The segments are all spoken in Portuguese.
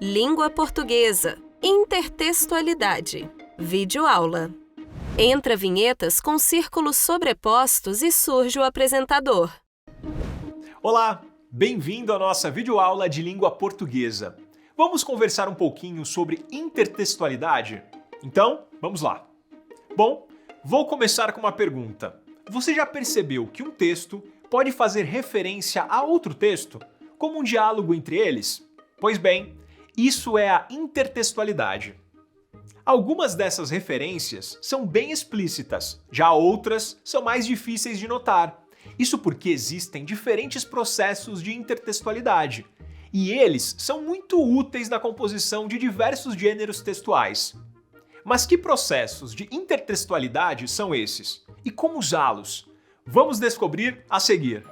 Língua portuguesa. Intertextualidade. Videoaula. Entra vinhetas com círculos sobrepostos e surge o apresentador. Olá, bem-vindo à nossa videoaula de língua portuguesa. Vamos conversar um pouquinho sobre intertextualidade? Então, vamos lá. Bom, vou começar com uma pergunta. Você já percebeu que um texto pode fazer referência a outro texto, como um diálogo entre eles? Pois bem, isso é a intertextualidade. Algumas dessas referências são bem explícitas, já outras são mais difíceis de notar. Isso porque existem diferentes processos de intertextualidade, e eles são muito úteis na composição de diversos gêneros textuais. Mas que processos de intertextualidade são esses? E como usá-los? Vamos descobrir a seguir.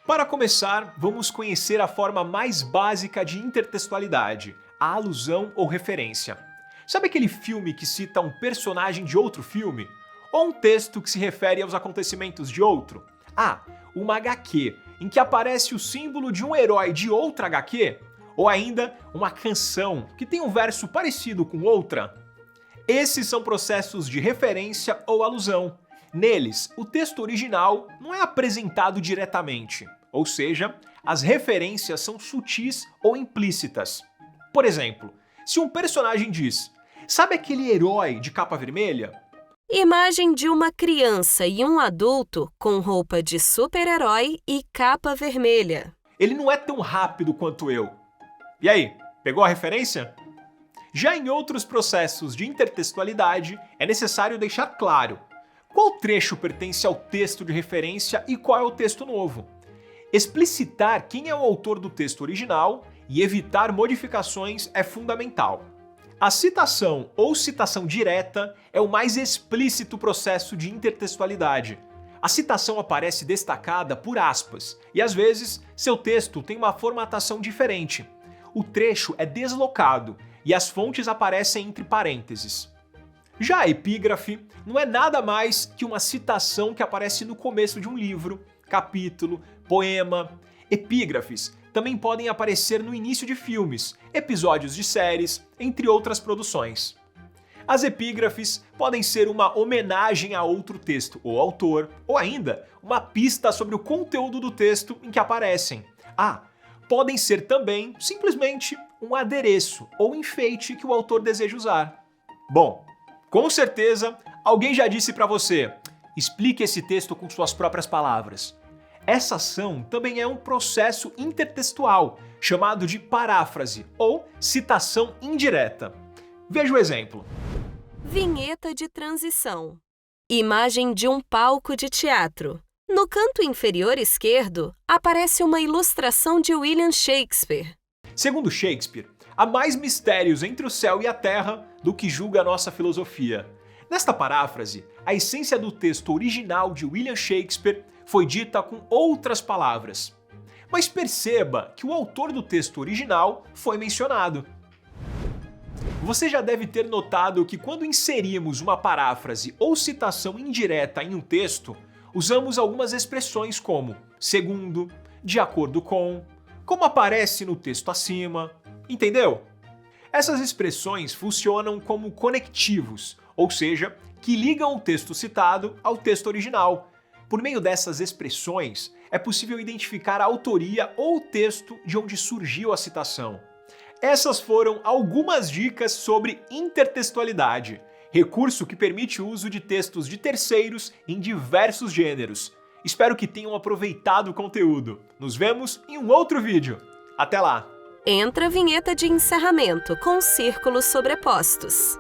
Para começar, vamos conhecer a forma mais básica de intertextualidade, a alusão ou referência. Sabe aquele filme que cita um personagem de outro filme? Ou um texto que se refere aos acontecimentos de outro? Uma HQ, em que aparece o símbolo de um herói de outra HQ? Ou ainda, uma canção que tem um verso parecido com outra? Esses são processos de referência ou alusão. Neles, o texto original não é apresentado diretamente, ou seja, as referências são sutis ou implícitas. Por exemplo, se um personagem diz: "Sabe aquele herói de capa vermelha?" Imagem de uma criança e um adulto com roupa de super-herói e capa vermelha. Ele não é tão rápido quanto eu. E aí, pegou a referência? Já em outros processos de intertextualidade, é necessário deixar claro qual trecho pertence ao texto de referência e qual é o texto novo. Explicitar quem é o autor do texto original e evitar modificações é fundamental. A citação ou citação direta é o mais explícito processo de intertextualidade. A citação aparece destacada por aspas e, às vezes, seu texto tem uma formatação diferente. O trecho é deslocado e as fontes aparecem entre parênteses. Já a epígrafe não é nada mais que uma citação que aparece no começo de um livro, capítulo, poema. Epígrafes também podem aparecer no início de filmes, episódios de séries, entre outras produções. As epígrafes podem ser uma homenagem a outro texto ou autor, ou ainda uma pista sobre o conteúdo do texto em que aparecem. Podem ser também, simplesmente, um adereço ou enfeite que o autor deseja usar. Bom, com certeza, alguém já disse para você: explique esse texto com suas próprias palavras. Essa ação também é um processo intertextual, chamado de paráfrase ou citação indireta. Veja o exemplo. Vinheta de transição. Imagem de um palco de teatro. No canto inferior esquerdo, aparece uma ilustração de William Shakespeare. Segundo Shakespeare, há mais mistérios entre o céu e a terra do que julga a nossa filosofia. Nesta paráfrase, a essência do texto original de William Shakespeare foi dita com outras palavras. Mas perceba que o autor do texto original foi mencionado. Você já deve ter notado que quando inserimos uma paráfrase ou citação indireta em um texto, usamos algumas expressões como segundo, de acordo com, como aparece no texto acima, entendeu? Essas expressões funcionam como conectivos, ou seja, que ligam o texto citado ao texto original. Por meio dessas expressões, é possível identificar a autoria ou o texto de onde surgiu a citação. Essas foram algumas dicas sobre intertextualidade, recurso que permite o uso de textos de terceiros em diversos gêneros. Espero que tenham aproveitado o conteúdo. Nos vemos em um outro vídeo. Até lá! Entra a vinheta de encerramento com círculos sobrepostos.